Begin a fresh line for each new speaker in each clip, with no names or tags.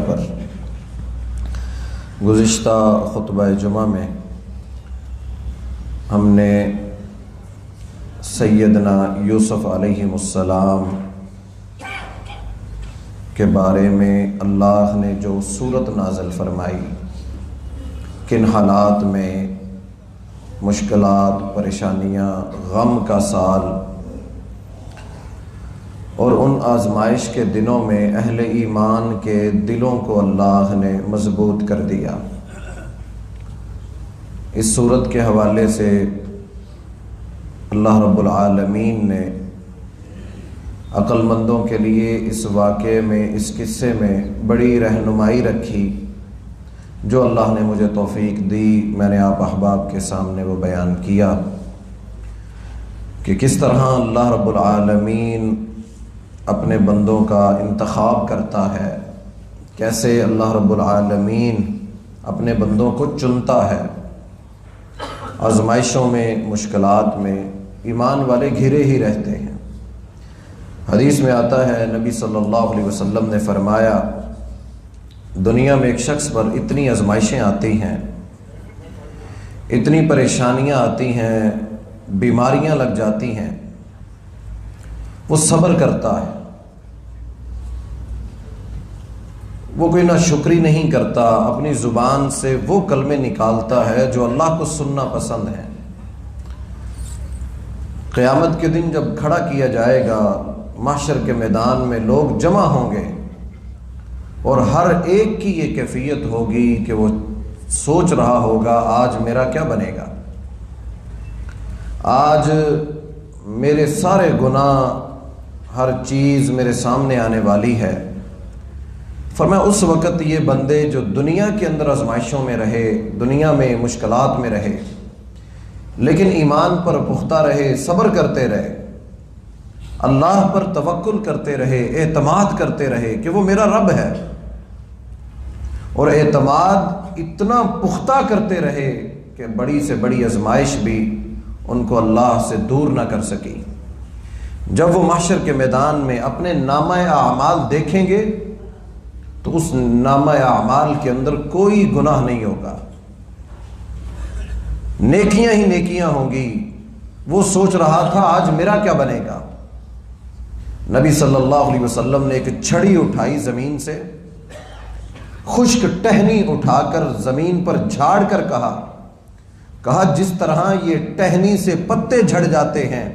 پر گزشتہ خطبہ جمعہ میں ہم نے سیدنا یوسف علیہ السلام کے بارے میں اللہ نے جو سورت نازل فرمائی، کن حالات میں مشکلات، پریشانیاں، غم کا سال اور ان آزمائش کے دنوں میں اہل ایمان کے دلوں کو اللہ نے مضبوط کر دیا۔ اس صورت کے حوالے سے اللہ رب العالمین نے عقل مندوں کے لیے اس واقعے میں، اس قصے میں بڑی رہنمائی رکھی، جو اللہ نے مجھے توفیق دی میں نے آپ احباب کے سامنے وہ بیان کیا کہ کس طرح اللہ رب العالمین اپنے بندوں کا انتخاب کرتا ہے، کیسے اللہ رب العالمین اپنے بندوں کو چنتا ہے۔ آزمائشوں میں، مشکلات میں ایمان والے گھرے ہی رہتے ہیں۔ حدیث میں آتا ہے، نبی صلی اللہ علیہ وسلم نے فرمایا، دنیا میں ایک شخص پر اتنی آزمائشیں آتی ہیں، اتنی پریشانیاں آتی ہیں، بیماریاں لگ جاتی ہیں، وہ صبر کرتا ہے، وہ کوئی نہ شکری نہیں کرتا، اپنی زبان سے وہ کلمے نکالتا ہے جو اللہ کو سننا پسند ہے۔ قیامت کے دن جب کھڑا کیا جائے گا محشر کے میدان میں، لوگ جمع ہوں گے اور ہر ایک کی یہ کیفیت ہوگی کہ وہ سوچ رہا ہوگا آج میرا کیا بنے گا، آج میرے سارے گناہ، ہر چیز میرے سامنے آنے والی ہے۔ فرمایا اس وقت یہ بندے جو دنیا کے اندر آزمائشوں میں رہے، دنیا میں مشکلات میں رہے، لیکن ایمان پر پختہ رہے، صبر کرتے رہے، اللہ پر توکل کرتے رہے، اعتماد کرتے رہے کہ وہ میرا رب ہے، اور اعتماد اتنا پختہ کرتے رہے کہ بڑی سے بڑی آزمائش بھی ان کو اللہ سے دور نہ کر سکی۔ جب وہ محشر کے میدان میں اپنے نامہ اعمال دیکھیں گے تو اس نامہ اعمال کے اندر کوئی گناہ نہیں ہوگا، نیکیاں ہی نیکیاں ہوں گی۔ وہ سوچ رہا تھا آج میرا کیا بنے گا۔ نبی صلی اللہ علیہ وسلم نے ایک چھڑی اٹھائی، زمین سے خشک ٹہنی اٹھا کر زمین پر جھاڑ کر کہا جس طرح یہ ٹہنی سے پتے جھڑ جاتے ہیں،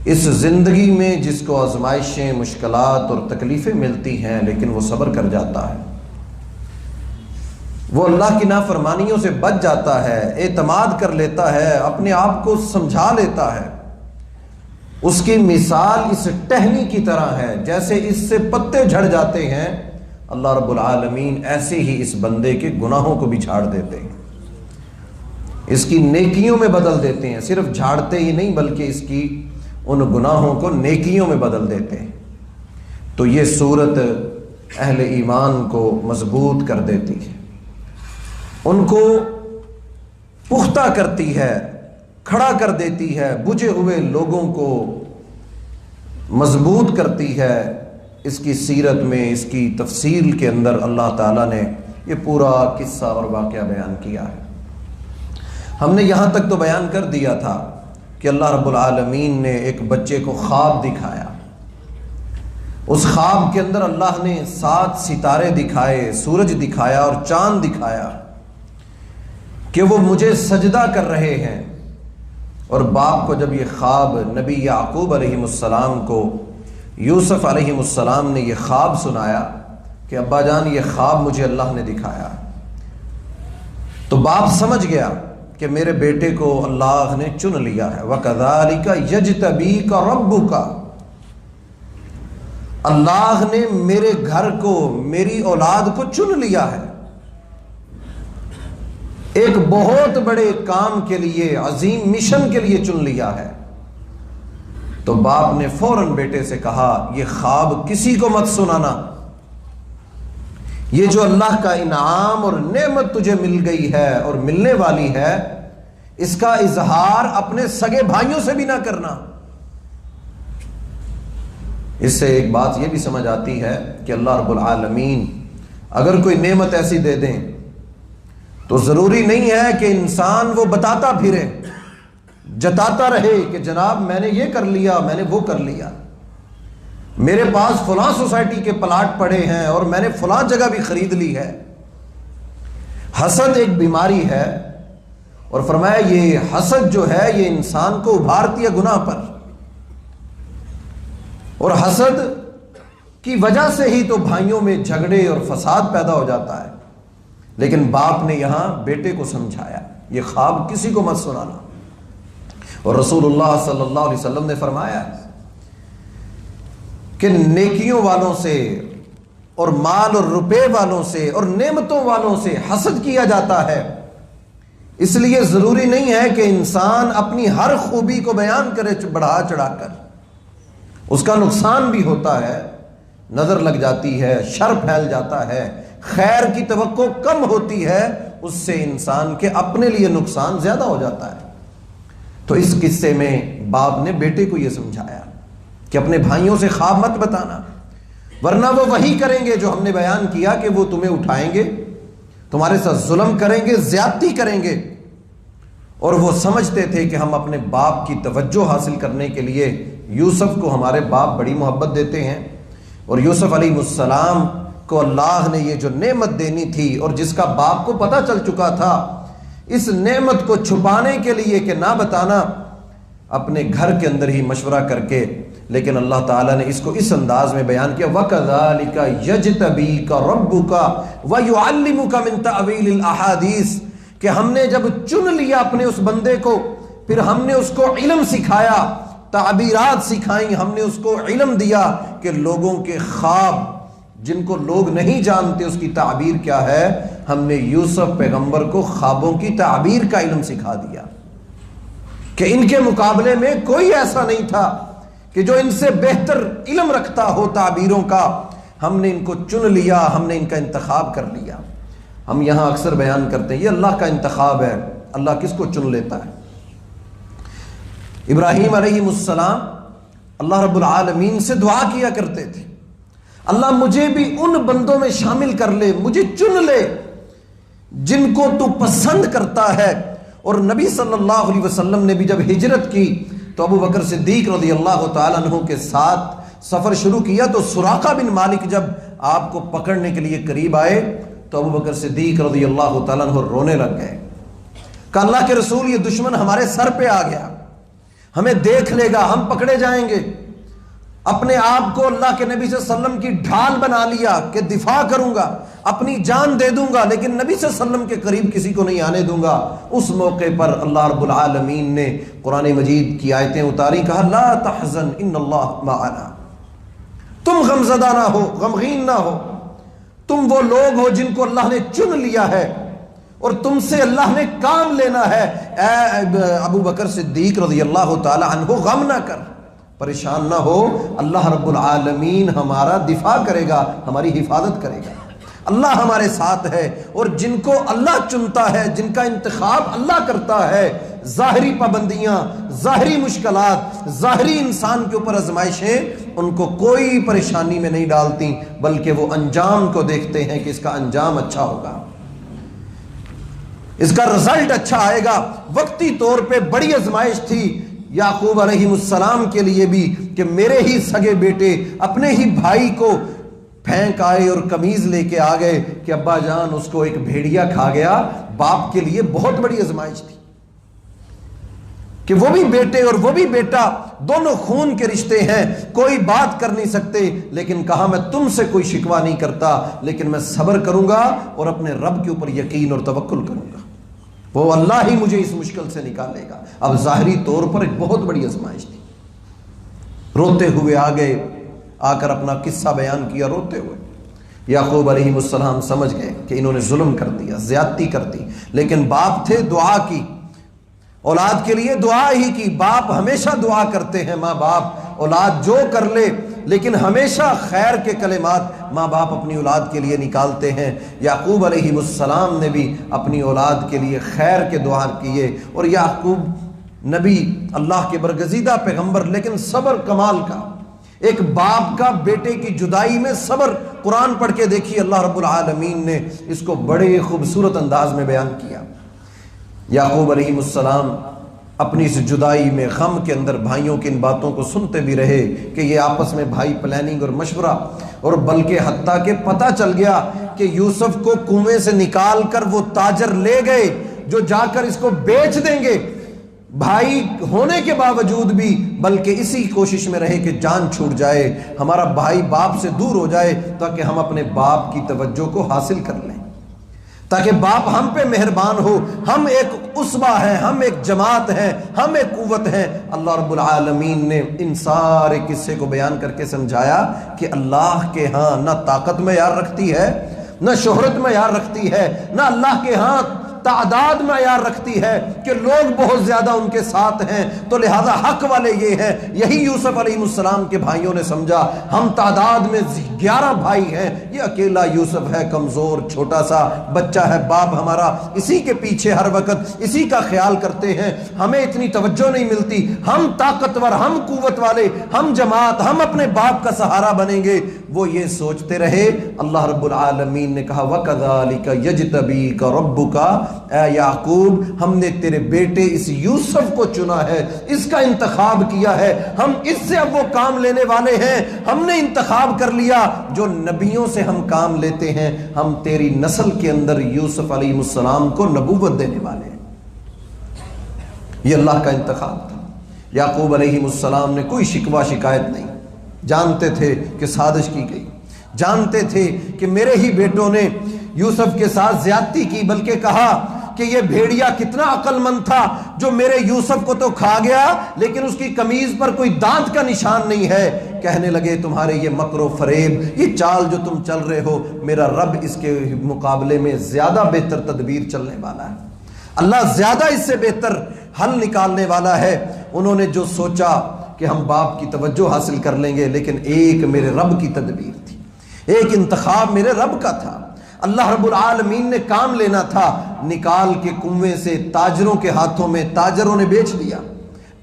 اس زندگی میں جس کو آزمائشیں، مشکلات اور تکلیفیں ملتی ہیں لیکن وہ صبر کر جاتا ہے، وہ اللہ کی نافرمانیوں سے بچ جاتا ہے، اعتماد کر لیتا ہے، اپنے آپ کو سمجھا لیتا ہے، اس کی مثال اس ٹہنی کی طرح ہے، جیسے اس سے پتے جھڑ جاتے ہیں، اللہ رب العالمین ایسے ہی اس بندے کے گناہوں کو بھی جھاڑ دیتے ہیں، اس کی نیکیوں میں بدل دیتے ہیں۔ صرف جھاڑتے ہی نہیں بلکہ اس کی ان گناہوں کو نیکیوں میں بدل دیتے ہیں۔ تو یہ صورت اہل ایمان کو مضبوط کر دیتی ہے، ان کو پختہ کرتی ہے، کھڑا کر دیتی ہے، بجھے ہوئے لوگوں کو مضبوط کرتی ہے۔ اس کی سیرت میں، اس کی تفصیل کے اندر اللہ تعالیٰ نے یہ پورا قصہ اور واقعہ بیان کیا ہے۔ ہم نے یہاں تک تو بیان کر دیا تھا کہ اللہ رب العالمین نے ایک بچے کو خواب دکھایا، اس خواب کے اندر اللہ نے 7 ستارے دکھائے، سورج دکھایا اور چاند دکھایا کہ وہ مجھے سجدہ کر رہے ہیں۔ اور باپ کو جب یہ خواب نبی یعقوب علیہ السلام کو یوسف علیہ السلام نے یہ خواب سنایا کہ ابا جان یہ خواب مجھے اللہ نے دکھایا، تو باپ سمجھ گیا کہ میرے بیٹے کو اللہ نے چن لیا ہے۔ وَكَذَلِكَ يَجْتَبِيكَ رَبُّكَ، اللہ نے میرے گھر کو، میری اولاد کو چن لیا ہے، ایک بہت بڑے کام کے لیے، عظیم مشن کے لیے چن لیا ہے۔ تو باپ نے فوراً بیٹے سے کہا یہ خواب کسی کو مت سنانا، یہ جو اللہ کا انعام اور نعمت تجھے مل گئی ہے اور ملنے والی ہے، اس کا اظہار اپنے سگے بھائیوں سے بھی نہ کرنا۔ اس سے ایک بات یہ بھی سمجھ آتی ہے کہ اللہ رب العالمین اگر کوئی نعمت ایسی دے دیں تو ضروری نہیں ہے کہ انسان وہ بتاتا پھرے، جتاتا رہے کہ جناب میں نے یہ کر لیا، میں نے وہ کر لیا، میرے پاس فلاں سوسائٹی کے پلاٹ پڑے ہیں اور میں نے فلاں جگہ بھی خرید لی ہے۔ حسد ایک بیماری ہے، اور فرمایا یہ حسد جو ہے یہ انسان کو ابھارتی ہے گناہ پر، اور حسد کی وجہ سے ہی تو بھائیوں میں جھگڑے اور فساد پیدا ہو جاتا ہے۔ لیکن باپ نے یہاں بیٹے کو سمجھایا، یہ خواب کسی کو مت سنانا، اور رسول اللہ صلی اللہ علیہ وسلم نے فرمایا کہ نیکیوں والوں سے اور مال اور روپے والوں سے اور نعمتوں والوں سے حسد کیا جاتا ہے، اس لیے ضروری نہیں ہے کہ انسان اپنی ہر خوبی کو بیان کرے بڑھا چڑھا کر، اس کا نقصان بھی ہوتا ہے، نظر لگ جاتی ہے، شر پھیل جاتا ہے، خیر کی توقع کم ہوتی ہے، اس سے انسان کے اپنے لیے نقصان زیادہ ہو جاتا ہے۔ تو اس قصے میں باپ نے بیٹے کو یہ سمجھایا کہ اپنے بھائیوں سے خواب مت بتانا، ورنہ وہ وہی کریں گے جو ہم نے بیان کیا کہ وہ تمہیں اٹھائیں گے، تمہارے ساتھ ظلم کریں گے، زیادتی کریں گے۔ اور وہ سمجھتے تھے کہ ہم اپنے باپ کی توجہ حاصل کرنے کے لیے یوسف کو ہمارے باپ بڑی محبت دیتے ہیں، اور یوسف علیہ السلام کو اللہ نے یہ جو نعمت دینی تھی اور جس کا باپ کو پتہ چل چکا تھا، اس نعمت کو چھپانے کے لیے کہ نہ بتانا، اپنے گھر کے اندر ہی مشورہ کر کے، لیکن اللہ تعالیٰ نے اس کو اس انداز میں بیان کیا، وَكَذَلِكَ يَجْتَبِيكَ رَبُّكَ وَيُعَلِّمُكَ مِن تَأْوِيلِ الْأَحَادِيثِ، کہ ہم نے جب چن لیا اپنے اس بندے کو، پھر ہم نے اس کو علم سکھایا، تعبیرات سکھائیں، ہم نے اس کو علم دیا کہ لوگوں کے خواب جن کو لوگ نہیں جانتے اس کی تعبیر کیا ہے، ہم نے یوسف پیغمبر کو خوابوں کی تعبیر کا علم سکھا دیا کہ ان کے مقابلے میں کوئی ایسا نہیں تھا کہ جو ان سے بہتر علم رکھتا ہو تعبیروں کا۔ ہم نے ان کو چن لیا، ہم نے ان کا انتخاب کر لیا۔ ہم یہاں اکثر بیان کرتے ہیں یہ اللہ کا انتخاب ہے، اللہ کس کو چن لیتا ہے۔ ابراہیم علیہ السلام اللہ رب العالمین سے دعا کیا کرتے تھے، اللہ مجھے بھی ان بندوں میں شامل کر لے، مجھے چن لے جن کو تو پسند کرتا ہے۔ اور نبی صلی اللہ علیہ وسلم نے بھی جب ہجرت کی تو ابو بکر صدیق رضی اللہ تعالیٰ عنہ کے ساتھ سفر شروع کیا، تو سراقہ بن مالک جب آپ کو پکڑنے کے لیے قریب آئے تو ابو بکر صدیق رضی اللہ تعالیٰ عنہ رونے لگ گئے، کہ اللہ کے رسول یہ دشمن ہمارے سر پہ آ گیا، ہمیں دیکھ لے گا، ہم پکڑے جائیں گے۔ اپنے آپ کو اللہ کے نبی صلی اللہ علیہ وسلم کی ڈھال بنا لیا کہ دفاع کروں گا، اپنی جان دے دوں گا، لیکن نبی صلی اللہ علیہ وسلم کے قریب کسی کو نہیں آنے دوں گا۔ اس موقع پر اللہ رب العالمین نے قرآن مجید کی آیتیں اتاری، کہا لا تحزن ان اللہ معنا، تم غمزدہ نہ ہو، غمگین نہ ہو، تم وہ لوگ ہو جن کو اللہ نے چن لیا ہے اور تم سے اللہ نے کام لینا ہے۔ اے ابو بکر صدیق رضی اللہ تعالی عنہ غم نہ کر، پریشان نہ ہو، اللہ رب العالمین ہمارا دفاع کرے گا، ہماری حفاظت کرے گا، اللہ ہمارے ساتھ ہے۔ اور جن کو اللہ چنتا ہے، جن کا انتخاب اللہ کرتا ہے، ظاہری پابندیاں، ظاہری مشکلات، ظاہری انسان کے اوپر آزمائشیں ان کو کوئی پریشانی میں نہیں ڈالتی، بلکہ وہ انجام کو دیکھتے ہیں کہ اس کا انجام اچھا ہوگا، اس کا رزلٹ اچھا آئے گا۔ وقتی طور پہ بڑی آزمائش تھی یعقوب علیہ السلام کے لیے بھی کہ میرے ہی سگے بیٹے اپنے ہی بھائی کو پھینک آئے اور قمیض لے کے آ گئے کہ ابا جان اس کو ایک بھیڑیا کھا گیا۔ باپ کے لیے بہت بڑی آزمائش تھی کہ وہ بھی بیٹے اور وہ بھی بیٹا، دونوں خون کے رشتے ہیں، کوئی بات کر نہیں سکتے، لیکن کہا میں تم سے کوئی شکوہ نہیں کرتا، لیکن میں صبر کروں گا اور اپنے رب کے اوپر یقین اور توکل کروں گا، وہ اللہ ہی مجھے اس مشکل سے نکالے گا۔ اب ظاہری طور پر ایک بہت بڑی آزمائش تھی، روتے ہوئے آ گئے، آ کر اپنا قصہ بیان کیا روتے ہوئے۔ یعقوب علیہ السلام سمجھ گئے کہ انہوں نے ظلم کر دیا، زیادتی کر دی، لیکن باپ تھے، دعا کی، اولاد کے لیے دعا ہی کی۔ باپ ہمیشہ دعا کرتے ہیں، ماں باپ اولاد جو کر لے، لیکن ہمیشہ خیر کے کلمات ماں باپ اپنی اولاد کے لیے نکالتے ہیں۔ یعقوب علیہ السلام نے بھی اپنی اولاد کے لیے خیر کے دعا کیے، اور یعقوب نبی اللہ کے برگزیدہ پیغمبر، لیکن صبر کمال کا، ایک باپ کا بیٹے کی جدائی میں صبر، قرآن پڑھ کے دیکھیے، اللہ رب العالمین نے اس کو بڑے خوبصورت انداز میں بیان کیا۔ یعقوب علیہ السلام اپنی اس جدائی میں غم کے اندر بھائیوں کی ان باتوں کو سنتے بھی رہے کہ یہ آپس میں بھائی پلاننگ اور مشورہ، اور بلکہ حتیٰ کہ پتہ چل گیا کہ یوسف کو کنویں سے نکال کر وہ تاجر لے گئے جو جا کر اس کو بیچ دیں گے، بھائی ہونے کے باوجود بھی بلکہ اسی کوشش میں رہے کہ جان چھوٹ جائے، ہمارا بھائی باپ سے دور ہو جائے تاکہ ہم اپنے باپ کی توجہ کو حاصل کر لیں، تاکہ باپ ہم پہ مہربان ہو، ہم ایک اسوہ ہیں، ہم ایک جماعت ہیں، ہم ایک قوت ہیں۔ اللہ رب العالمین نے ان سارے قصے کو بیان کر کے سمجھایا کہ اللہ کے ہاں نہ طاقت معیار رکھتی ہے، نہ شہرت معیار رکھتی ہے، نہ اللہ کے ہاں تعداد معیار رکھتی ہے کہ لوگ بہت زیادہ ان کے ساتھ ہیں تو لہذا حق والے یہ ہیں۔ یہی یوسف علیہ السلام کے بھائیوں نے سمجھا، ہم تعداد میں 11 بھائی ہیں، یہ اکیلا یوسف ہے، کمزور چھوٹا سا بچہ ہے، باپ ہمارا اسی کے پیچھے ہر وقت اسی کا خیال کرتے ہیں، ہمیں اتنی توجہ نہیں ملتی، ہم طاقتور، ہم قوت والے، ہم جماعت، ہم اپنے باپ کا سہارا بنیں گے۔ وہ یہ سوچتے رہے، اللہ رب العالمین نے کہا وَكَذَلِكَ يَجْتَبِيكَ رَبُّكَ، اے یعقوب ہم نے تیرے بیٹے اس یوسف کو چنا ہے، اس کا انتخاب کیا ہے، ہم اس سے اب وہ کام لینے والے ہیں، ہم نے انتخاب کر لیا جو نبیوں سے ہم کام لیتے ہیں، ہم تیری نسل کے اندر یوسف علیہ السلام کو نبوت دینے والے ہیں۔ یہ اللہ کا انتخاب تھا۔ یعقوب علیہ السلام نے کوئی شکوہ شکایت نہیں، جانتے تھے کہ سازش کی گئی، جانتے تھے کہ میرے ہی بیٹوں نے یوسف کے ساتھ زیادتی کی، بلکہ کہا کہ یہ بھیڑیا کتنا عقل مند تھا جو میرے یوسف کو تو کھا گیا لیکن اس کی قمیض پر کوئی دانت کا نشان نہیں ہے۔ کہنے لگے تمہارے یہ مکر و فریب، یہ چال جو تم چل رہے ہو، میرا رب اس کے مقابلے میں زیادہ بہتر تدبیر چلنے والا ہے، اللہ زیادہ اس سے بہتر حل نکالنے والا ہے۔ انہوں نے جو سوچا کہ ہم باپ کی توجہ حاصل کر لیں گے، لیکن ایک میرے رب کی تدبیر تھی، ایک انتخاب میرے رب کا تھا، اللہ رب العالمین نے کام لینا تھا۔ نکال کے کنویں سے تاجروں کے ہاتھوں میں تاجروں نے بیچ دیا،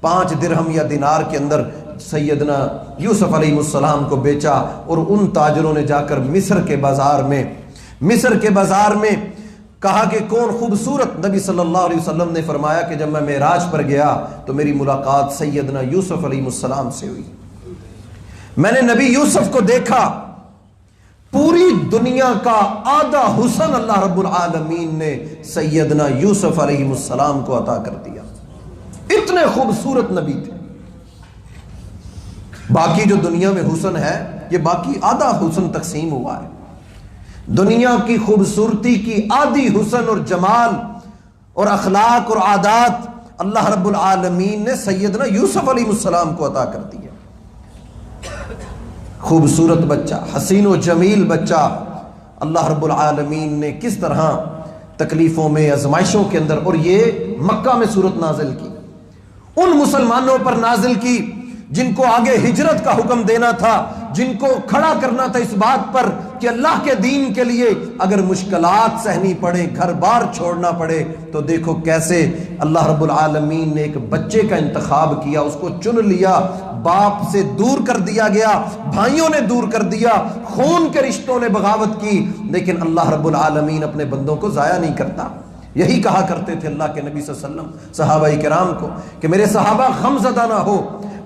5 درہم یا دینار کے اندر سیدنا یوسف علیہ السلام کو بیچا، اور ان تاجروں نے جا کر مصر کے بازار میں کہا کہ کون خوبصورت، نبی صلی اللہ علیہ وسلم نے فرمایا کہ جب میں معراج پر گیا تو میری ملاقات سیدنا یوسف علیہ السلام سے ہوئی، میں نے نبی یوسف کو دیکھا، پوری دنیا کا آدھا حسن اللہ رب العالمین نے سیدنا یوسف علیہ السلام کو عطا کر دیا، اتنے خوبصورت نبی تھے۔ باقی جو دنیا میں حسن ہے یہ باقی آدھا حسن تقسیم ہوا ہے، دنیا کی خوبصورتی کی آدھی حسن اور جمال اور اخلاق اور عادات اللہ رب العالمین نے سیدنا یوسف علیہ السلام کو عطا کر دیا۔ خوبصورت بچہ، حسین و جمیل بچہ، اللہ رب العالمین نے کس طرح تکلیفوں میں، آزمائشوں کے اندر، اور یہ مکہ میں صورت نازل کی، ان مسلمانوں پر نازل کی جن کو آگے ہجرت کا حکم دینا تھا، جن کو کھڑا کرنا تھا اس بات پر کہ اللہ کے دین کے لیے اگر مشکلات سہنی پڑے، گھر بار چھوڑنا پڑے، تو دیکھو کیسے اللہ رب العالمین نے ایک بچے کا انتخاب کیا، اس کو چن لیا، باپ سے دور کر دیا گیا، بھائیوں نے دور کر دیا، خون کے رشتوں نے بغاوت کی، لیکن اللہ رب العالمین اپنے بندوں کو ضائع نہیں کرتا۔ یہی کہا کرتے تھے اللہ کے نبی صلی اللہ علیہ وسلم صحابہ کرام کو کہ میرے صحابہ غم زدہ نہ ہو،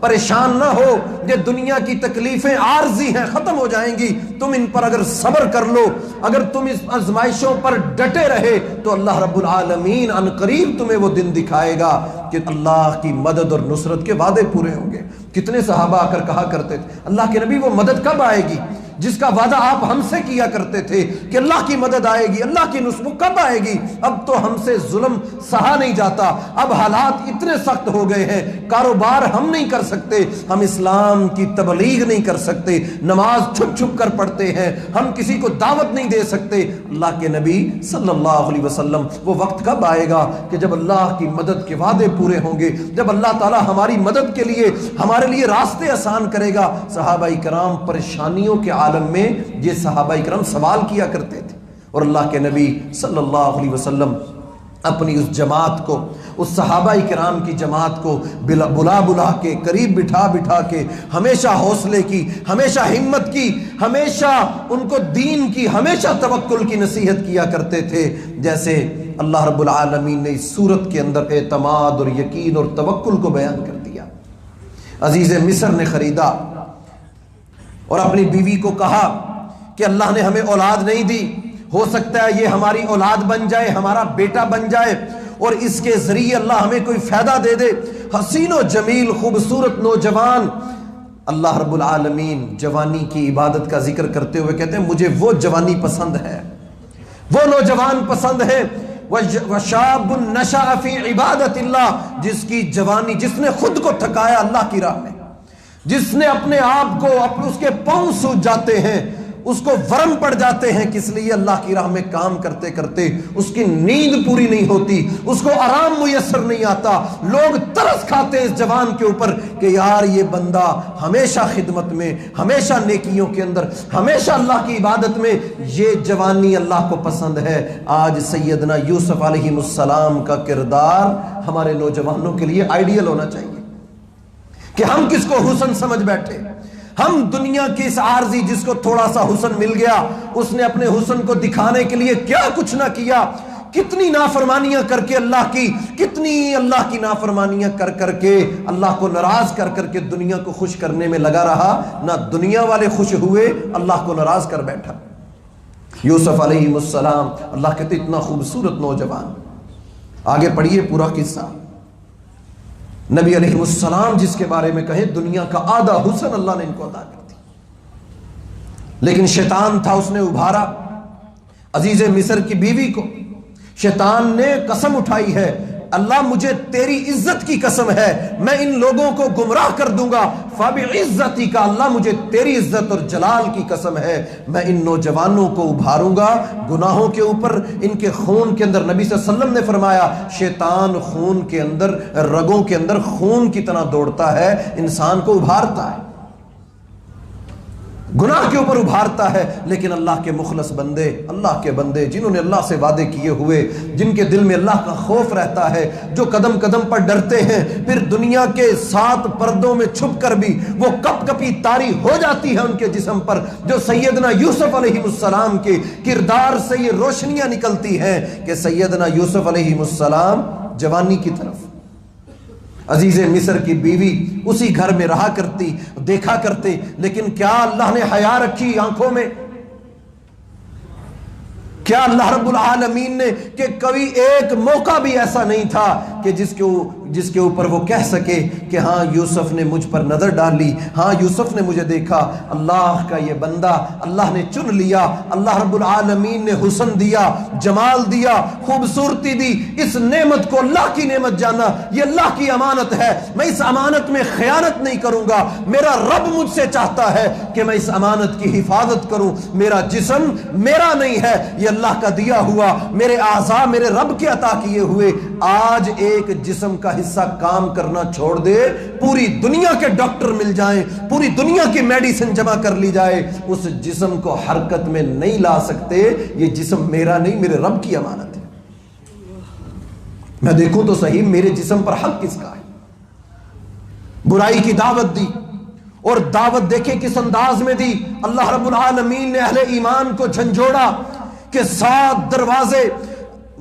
پریشان نہ ہو، یہ دنیا کی تکلیفیں عارضی ہیں، ختم ہو جائیں گی، تم ان پر اگر صبر کر لو، اگر تم اس آزمائشوں پر ڈٹے رہے تو اللہ رب العالمین ان قریب تمہیں وہ دن دکھائے گا کہ اللہ کی مدد اور نصرت کے وعدے پورے ہوں گے۔ کتنے صحابہ آ کر کہا کرتے تھے اللہ کے نبی وہ مدد کب آئے گی جس کا وعدہ آپ ہم سے کیا کرتے تھے کہ اللہ کی مدد آئے گی، اللہ کی نصرت کب آئے گی؟ اب تو ہم سے ظلم سہا نہیں جاتا، اب حالات اتنے سخت ہو گئے ہیں، کاروبار ہم نہیں کر سکتے، ہم اسلام کی تبلیغ نہیں کر سکتے، نماز چھپ چھپ کر پڑھتے ہیں، ہم کسی کو دعوت نہیں دے سکتے۔ اللہ کے نبی صلی اللہ علیہ وسلم وہ وقت کب آئے گا کہ جب اللہ کی مدد کے وعدے پورے ہوں گے، جب اللہ تعالی ہماری مدد کے لیے ہمارے لیے راستے آسان کرے گا۔ صحابہ کرام پریشانیوں کے عالم میں یہ صحابہ کرام سوال کیا کرتے تھے، اور اللہ کے نبی صلی اللہ علیہ وسلم اپنی اس جماعت کو، اس صحابہ کرام کی جماعت کو بلا بلا کے، قریب بٹھا بٹھا کے ہمیشہ حوصلے کی، ہمیشہ ہمت کی، ہمیشہ ان کو دین کی، ہمیشہ توکل کی نصیحت کیا کرتے تھے، جیسے اللہ رب العالمین نے اس سورت کے اندر اعتماد اور یقین اور توکل کو بیان کر دیا۔ عزیز مصر نے خریدا اور اپنی بیوی کو کہا کہ اللہ نے ہمیں اولاد نہیں دی، ہو سکتا ہے یہ ہماری اولاد بن جائے، ہمارا بیٹا بن جائے اور اس کے ذریعے اللہ ہمیں کوئی فائدہ دے دے۔ حسین و جمیل خوبصورت نوجوان، اللہ رب العالمین جوانی کی عبادت کا ذکر کرتے ہوئے کہتے ہیں مجھے وہ جوانی پسند ہے، وہ نوجوان پسند ہے، وَشَابٌ نَشَأَ فِي عِبَادَةِ اللَّهِ، جس کی جوانی، جس نے خود کو تھکایا اللہ کی راہ میں، جس نے اپنے آپ کو، اس کے پاؤں سوج جاتے ہیں، اس کو ورم پڑ جاتے ہیں، کس لیے اللہ کی راہ میں کام کرتے کرتے اس کی نیند پوری نہیں ہوتی، اس کو آرام میسر نہیں آتا، لوگ ترس کھاتے ہیں اس جوان کے اوپر کہ یار یہ بندہ ہمیشہ خدمت میں، ہمیشہ نیکیوں کے اندر، ہمیشہ اللہ کی عبادت میں، یہ جوانی اللہ کو پسند ہے۔ آج سیدنا یوسف علیہ السلام کا کردار ہمارے نوجوانوں کے لیے آئیڈیل ہونا چاہیے کہ ہم کس کو حسن سمجھ بیٹھے۔ ہم دنیا کی اس عارضی جس کو تھوڑا سا حسن مل گیا، اس نے اپنے حسن کو دکھانے کے لیے کیا کچھ نہ کیا، کتنی نافرمانیاں کر کے اللہ کی، کتنی اللہ کی نافرمانیاں کر کر کے، اللہ کو ناراض کر کر کے دنیا کو خوش کرنے میں لگا رہا، نہ دنیا والے خوش ہوئے، اللہ کو ناراض کر بیٹھا۔ یوسف علیہ السلام، اللہ کہتے اتنا خوبصورت نوجوان، آگے پڑھیے پورا قصہ۔ نبی علیہ السلام جس کے بارے میں کہے دنیا کا آدھا حسن اللہ نے ان کو عطا کر دی، لیکن شیطان تھا، اس نے ابھارا عزیز مصر کی بیوی کو۔ شیطان نے قسم اٹھائی ہے، اللہ مجھے تیری عزت کی قسم ہے، میں ان لوگوں کو گمراہ کر دوں گا، فَبِعِزَّتِكَ کا اللہ مجھے تیری عزت اور جلال کی قسم ہے، میں ان نوجوانوں کو ابھاروں گا گناہوں کے اوپر، ان کے خون کے اندر۔ نبی صلی اللہ علیہ وسلم نے فرمایا شیطان خون کے اندر، رگوں کے اندر خون کی طرح دوڑتا ہے، انسان کو ابھارتا ہے، گناہ کے اوپر ابھارتا ہے۔ لیکن اللہ کے مخلص بندے، اللہ کے بندے جنہوں نے اللہ سے وعدے کیے ہوئے، جن کے دل میں اللہ کا خوف رہتا ہے، جو قدم قدم پر ڈرتے ہیں، پھر دنیا کے 7 پردوں میں چھپ کر بھی وہ کپ کپی طاری ہو جاتی ہے ان کے جسم پر، جو سیدنا یوسف علیہ السلام کے کردار سے یہ روشنیاں نکلتی ہیں کہ سیدنا یوسف علیہ السلام جوانی کی طرف، عزیز مصر کی بیوی اسی گھر میں رہا کرتی، دیکھا کرتے، لیکن کیا اللہ نے حیا رکھی آنکھوں میں؟ کیا اللہ رب العالمین نے کہ کبھی ایک موقع بھی ایسا نہیں تھا کہ جس کے اوپر وہ کہہ سکے کہ ہاں یوسف نے مجھ پر نظر ڈالی، ہاں یوسف نے مجھے دیکھا۔ اللہ کا یہ بندہ اللہ نے چن لیا، اللہ رب العالمین نے حسن دیا، جمال دیا، خوبصورتی دی، اس نعمت کو اللہ کی نعمت جانا، یہ اللہ کی امانت ہے، میں اس امانت میں خیانت نہیں کروں گا، میرا رب مجھ سے چاہتا ہے کہ میں اس امانت کی حفاظت کروں، میرا جسم میرا نہیں ہے، یہ اللہ کا دیا ہوا، میرے اعضاء میرے رب کے عطا کیے ہوئے۔ آج ایک جسم کا حصہ کام کرنا چھوڑ دے، پوری دنیا کے ڈاکٹر مل جائیں، پوری دنیا کی میڈیسن جمع کر لی جائے، اس جسم کو حرکت میں نہیں لا سکتے۔ یہ جسم میرا نہیں، میرے رب کی امانت ہے، میں دیکھوں تو صحیح میرے جسم پر حق کس کا ہے۔ برائی کی دعوت دی، اور دعوت دیکھے کس انداز میں دی۔ اللہ رب العالمین نے اہل ایمان کو جھنجھوڑا کہ 7 دروازے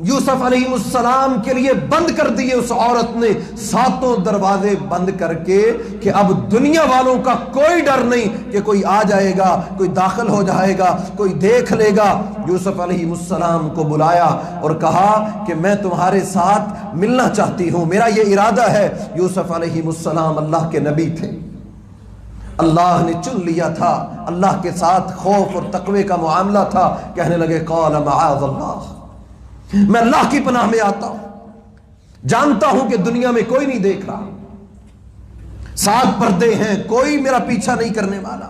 یوسف علیہ السلام کے لیے بند کر دیے، اس عورت نے 7 دروازے بند کر کے کہ اب دنیا والوں کا کوئی ڈر نہیں کہ کوئی آ جائے گا، کوئی داخل ہو جائے گا، کوئی دیکھ لے گا۔ یوسف علیہ السلام کو بلایا اور کہا کہ میں تمہارے ساتھ ملنا چاہتی ہوں، میرا یہ ارادہ ہے۔ یوسف علیہ السلام اللہ کے نبی تھے، اللہ نے چن لیا تھا، اللہ کے ساتھ خوف اور تقوی کا معاملہ تھا۔ کہنے لگے قال معاذ اللہ، میں اللہ کی پناہ میں آتا ہوں، جانتا ہوں کہ دنیا میں کوئی نہیں دیکھ رہا، 7 پردے ہیں، کوئی میرا پیچھا نہیں کرنے والا،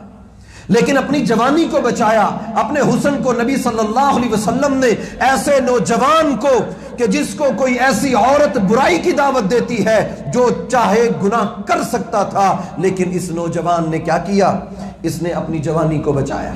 لیکن اپنی جوانی کو بچایا، اپنے حسن کو۔ نبی صلی اللہ علیہ وسلم نے ایسے نوجوان کو کہ جس کو کوئی ایسی عورت برائی کی دعوت دیتی ہے جو چاہے گناہ کر سکتا تھا، لیکن اس نوجوان نے کیا کیا؟ اس نے اپنی جوانی کو بچایا،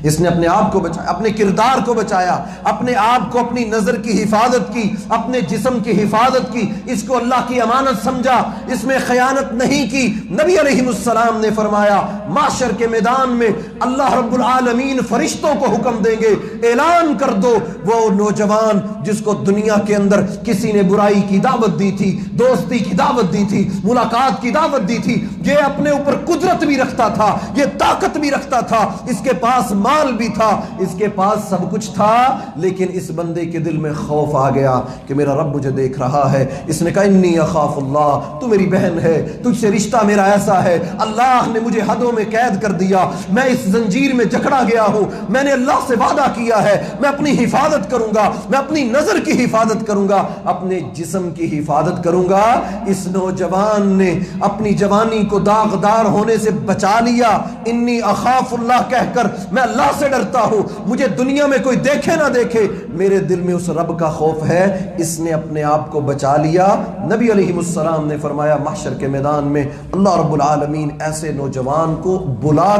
اس نے اپنے آپ کو بچایا، اپنے کردار کو بچایا، اپنے آپ کو، اپنی نظر کی حفاظت کی، اپنے جسم کی حفاظت کی، اس کو اللہ کی امانت سمجھا، اس میں خیانت نہیں کی۔ نبی علیہ السلام نے فرمایا محشر کے میدان میں اللہ رب العالمین فرشتوں کو حکم دیں گے، اعلان کر دو وہ نوجوان جس کو دنیا کے اندر کسی نے برائی کی دعوت دی تھی، دوستی کی دعوت دی تھی، ملاقات کی دعوت دی تھی، یہ اپنے اوپر قدرت بھی رکھتا تھا، یہ طاقت بھی رکھتا تھا، اس کے پاس مال بھی تھا، اس کے پاس سب کچھ تھا، لیکن اس بندے کے دل میں خوف آ گیا کہ میرا رب مجھے دیکھ رہا ہے۔ اس نے کہا انی اخاف اللہ، تو میری بہن ہے، تجھ سے رشتہ میرا ایسا ہے، اللہ نے مجھے حدوں میں قید کر دیا، میں اس زنجیر میں جکڑا گیا ہوں، میں نے اللہ سے وعدہ کیا ہے میں اپنی حفاظت کروں گا، میں اپنی نظر کی حفاظت کروں گا، اپنے جسم کی حفاظت کروں گا۔ اس نوجوان نے اپنی جوانی کو داغدار ہونے سے بچا لیا، انی اخاف اللہ کہہ کر، میں اللہ سے ڈرتا ہوں، مجھے دنیا میں کوئی دیکھے نہ دیکھے، میرے دل میں اس رب کا خوف ہے۔ اس نے اپنے آپ کو بچا لیا۔ نبی علیہ السلام نے فرمایا محشر کے میدان میں اللہ رب العالمین ایسے نوجوان کو بلا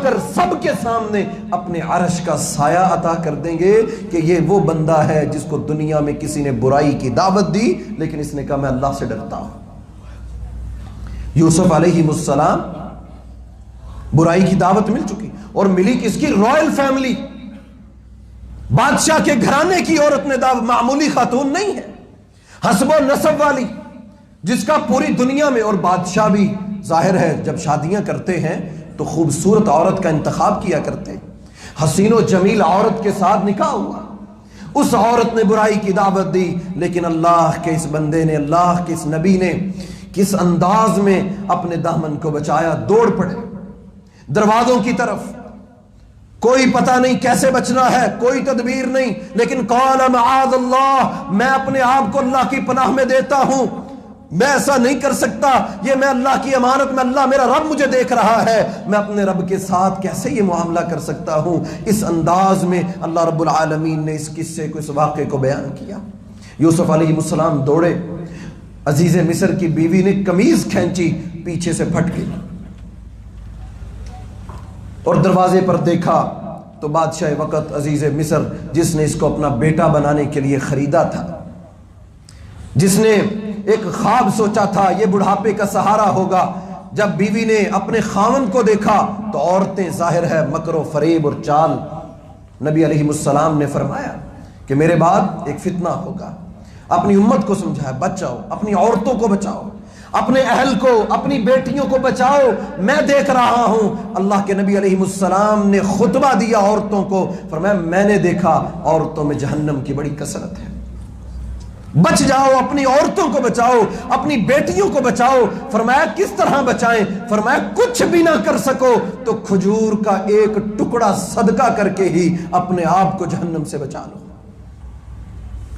کر سب کے سامنے اپنے عرش کا سایہ عطا کر دیں گے کہ یہ وہ بندہ ہے جس کو دنیا میں کسی نے برائی کی دعوت دی، لیکن اس نے کہا میں اللہ سے ڈرتا ہوں۔ یوسف علیہ السلام برائی کی دعوت مل چکی، اور ملی کس کی؟ رائل فیملی، بادشاہ کے گھرانے کی عورت نے دعوت، معمولی خاتون نہیں ہے، حسب و نسب والی، جس کا پوری دنیا میں، اور بادشاہ بھی ظاہر ہے جب شادیاں کرتے ہیں تو خوبصورت عورت کا انتخاب کیا کرتے، حسین و جمیل عورت کے ساتھ نکاح ہوا، اس عورت نے برائی کی دعوت دی، لیکن اللہ کے اس بندے نے، اللہ کے اس نبی نے کس انداز میں اپنے دامن کو بچایا، دوڑ پڑے دروازوں کی طرف، کوئی پتہ نہیں کیسے بچنا ہے، کوئی تدبیر نہیں، لیکن قال معاذ اللہ، میں اپنے آپ کو اللہ کی پناہ میں دیتا ہوں، میں ایسا نہیں کر سکتا، یہ میں اللہ کی امانت میں، اللہ میرا رب مجھے دیکھ رہا ہے، میں اپنے رب کے ساتھ کیسے یہ معاملہ کر سکتا ہوں۔ اس انداز میں اللہ رب العالمین نے اس قصے کو، اس واقعے کو بیان کیا۔ یوسف علیہ السلام دوڑے، عزیز مصر کی بیوی نے قمیض کھینچی، پیچھے سے پھٹ گئی، اور دروازے پر دیکھا تو بادشاہ وقت عزیز مصر، جس نے اس کو اپنا بیٹا بنانے کے لیے خریدا تھا، جس نے ایک خواب سوچا تھا یہ بڑھاپے کا سہارا ہوگا، جب بیوی نے اپنے خاوند کو دیکھا تو عورتیں ظاہر ہے مکر و فریب اور چال، نبی علیہ السلام نے فرمایا کہ میرے بعد ایک فتنہ ہوگا، اپنی امت کو سمجھائے بچاؤ، اپنی عورتوں کو بچاؤ، اپنے اہل کو، اپنی بیٹیوں کو بچاؤ، میں دیکھ رہا ہوں۔ اللہ کے نبی علیہ السلام نے خطبہ دیا عورتوں کو، فرمایا میں نے دیکھا عورتوں میں جہنم کی بڑی کثرت ہے، بچ جاؤ، اپنی عورتوں کو بچاؤ، اپنی بیٹیوں کو بچاؤ۔ فرمایا کس طرح بچائیں؟ فرمایا کچھ بھی نہ کر سکو تو کھجور کا ایک ٹکڑا صدقہ کر کے ہی اپنے آپ کو جہنم سے بچا لو،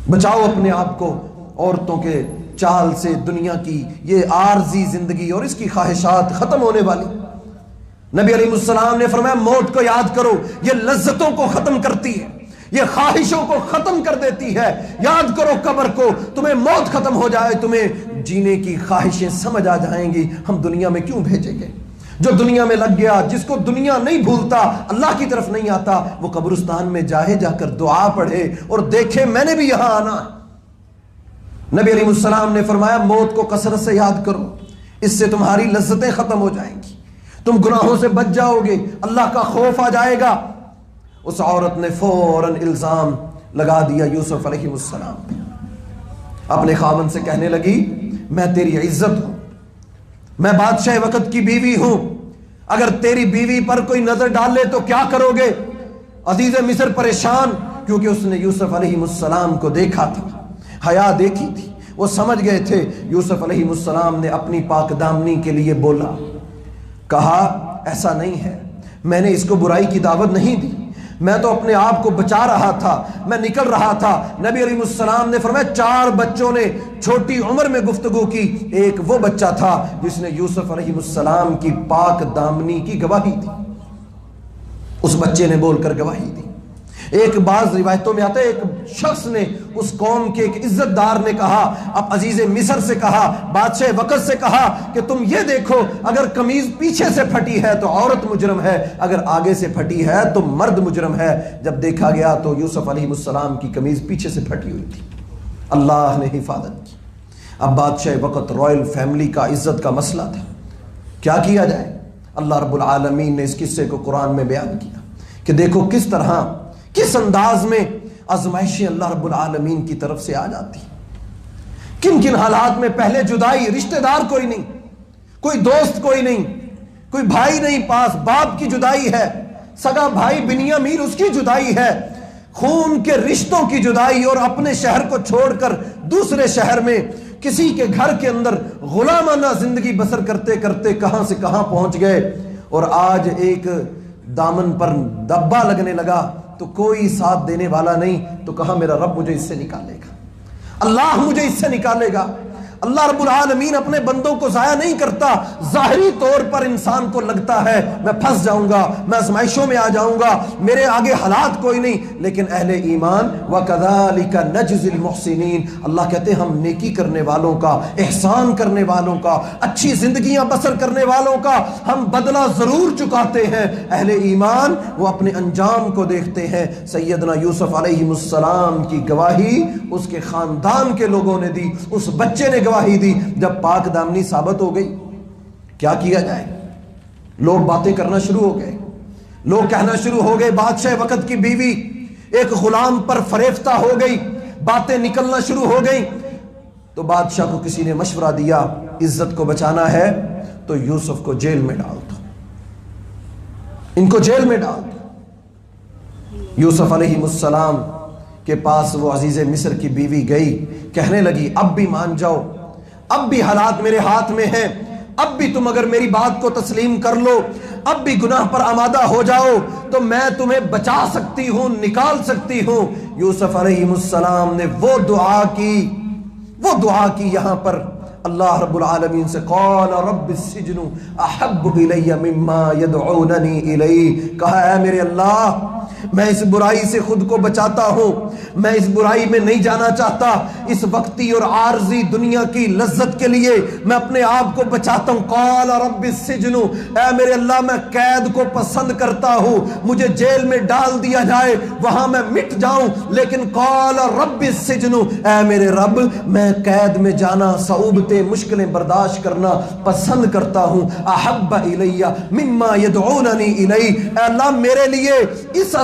بچاؤ اپنے آپ کو عورتوں کے چال سے، دنیا کی یہ عارضی زندگی اور اس کی خواہشات ختم ہونے والی۔ نبی علیہ السلام نے فرمایا موت کو یاد کرو، یہ لذتوں کو ختم کرتی ہے، یہ خواہشوں کو ختم کر دیتی ہے، یاد کرو قبر کو، تمہیں موت ختم ہو جائے، تمہیں جینے کی خواہشیں سمجھ آ جائیں گی، ہم دنیا میں کیوں بھیجیں گے؟ جو دنیا میں لگ گیا، جس کو دنیا نہیں بھولتا، اللہ کی طرف نہیں آتا، وہ قبرستان میں جا کر دعا پڑھے اور دیکھے میں نے بھی یہاں آنا ہے۔ نبی علیہ السلام نے فرمایا موت کو کثرت سے یاد کرو، اس سے تمہاری لذتیں ختم ہو جائیں گی، تم گناہوں سے بچ جاؤ گے، اللہ کا خوف آ جائے گا۔ اس عورت نے فوراً الزام لگا دیا یوسف علیہ السلام پہ، اپنے خاوند سے کہنے لگی میں تیری عزت ہوں، میں بادشاہ وقت کی بیوی ہوں، اگر تیری بیوی پر کوئی نظر ڈال لے تو کیا کرو گے؟ عزیز مصر پریشان، کیونکہ اس نے یوسف علیہ السلام کو دیکھا تھا، حیا دیکھی تھی، وہ سمجھ گئے تھے۔ یوسف علیہ السلام نے اپنی پاک دامنی کے لیے بولا، کہا ایسا نہیں ہے، میں نے اس کو برائی کی دعوت نہیں دی، میں تو اپنے آپ کو بچا رہا تھا، میں نکل رہا تھا۔ نبی علیہ السلام نے فرمایا 4 بچوں نے چھوٹی عمر میں گفتگو کی، ایک وہ بچہ تھا جس نے یوسف علیہ السلام کی پاک دامنی کی گواہی دی، اس بچے نے بول کر گواہی دی۔ ایک بعض روایتوں میں آتا ہے ایک شخص نے اس قوم کے ایک عزت دار نے کہا، اب عزیز مصر سے کہا، بادشاہ وقت سے کہا کہ تم یہ دیکھو اگر قمیض پیچھے سے پھٹی ہے تو عورت مجرم ہے، اگر آگے سے پھٹی ہے تو مرد مجرم ہے۔ جب دیکھا گیا تو یوسف علیہ السلام کی قمیض پیچھے سے پھٹی ہوئی تھی، اللہ نے حفاظت کی۔ اب بادشاہ وقت رائل فیملی کا عزت کا مسئلہ تھا، کیا کیا جائے؟ اللہ رب العالمین نے اس قصے کو قرآن میں بیان کیا کہ دیکھو کس طرح، کس انداز میں آزمائشیں اللہ رب العالمین کی طرف سے آ جاتی، کن کن حالات میں۔ پہلے جدائی، رشتہ دار کوئی نہیں، کوئی دوست کوئی نہیں، کوئی بھائی نہیں پاس، باپ کی جدائی ہے، سگا بھائی بنیامین اس کی جدائی ہے، خون کے رشتوں کی جدائی، اور اپنے شہر کو چھوڑ کر دوسرے شہر میں کسی کے گھر کے اندر غلامانہ زندگی بسر کرتے کرتے کہاں سے کہاں پہنچ گئے۔ اور آج ایک دامن پر دبا لگنے لگا تو کوئی ساتھ دینے والا نہیں، تو کہاں میرا رب مجھے اس سے نکالے گا، اللہ مجھے اس سے نکالے گا۔ اللہ رب العالمین اپنے بندوں کو ضائع نہیں کرتا۔ ظاہری طور پر انسان کو لگتا ہے میں پھنس جاؤں گا، میں آزمائشوں میں آ جاؤں گا، میرے آگے حالات کوئی نہیں، لیکن اہل ایمان وَكَذَلِكَ نَجْزِي الْمُحْسِنِينَ، اللہ کہتے ہیں ہم نیکی کرنے والوں کا، احسان کرنے والوں کا، اچھی زندگیاں بسر کرنے والوں کا ہم بدلہ ضرور چکاتے ہیں۔ اہل ایمان وہ اپنے انجام کو دیکھتے ہیں۔ سیدنا یوسف علیہ السلام کی گواہی اس کے خاندان کے لوگوں نے دی، اس بچے نے گواہی دی۔ جب پاک دامنی ثابت ہو گئی، کیا کیا جائے؟ لوگ باتیں کرنا شروع ہو گئے، لوگ کہنا شروع ہو گئے بادشاہ وقت کی بیوی ایک غلام پر فریفتہ ہو گئی، باتیں نکلنا شروع ہو گئی۔ تو بادشاہ کو کسی نے مشورہ دیا عزت کو بچانا ہے تو یوسف کو جیل میں ڈال دو، ان کو جیل میں ڈال دو۔ یوسف علیہ السلام کے پاس وہ عزیز مصر کی بیوی گئی، کہنے لگی اب بھی مان جاؤ، اب بھی حالات میرے ہاتھ میں ہیں، اب بھی تم اگر میری بات کو تسلیم کر لو، اب بھی گناہ پر آمادہ ہو جاؤ تو میں تمہیں بچا سکتی ہوں، نکال سکتی ہوں۔ یوسف علیہ السلام نے وہ دعا کی یہاں پر اللہ رب العالمین سے، قال رب السجن احب الی مما یدعوننی الیہ، کہا اے میرے اللہ میں اس برائی سے خود کو بچاتا ہوں، میں اس برائی میں نہیں جانا چاہتا، اس وقتی اور عارضی دنیا کی لذت کے لیے میں اپنے آپ کو بچاتا ہوں۔ قال رب السجن، اے میرے اللہ میں قید کو پسند کرتا ہوں، مجھے جیل میں ڈال دیا جائے، وہاں میں مٹ جاؤں، لیکن قال رب السجن، اے میرے رب میں قید میں جانا، صعوبتیں مشکلیں برداشت کرنا پسند کرتا ہوں۔ احب الی مما یدعوننی الیہ، اے اللہ میرے لیے اس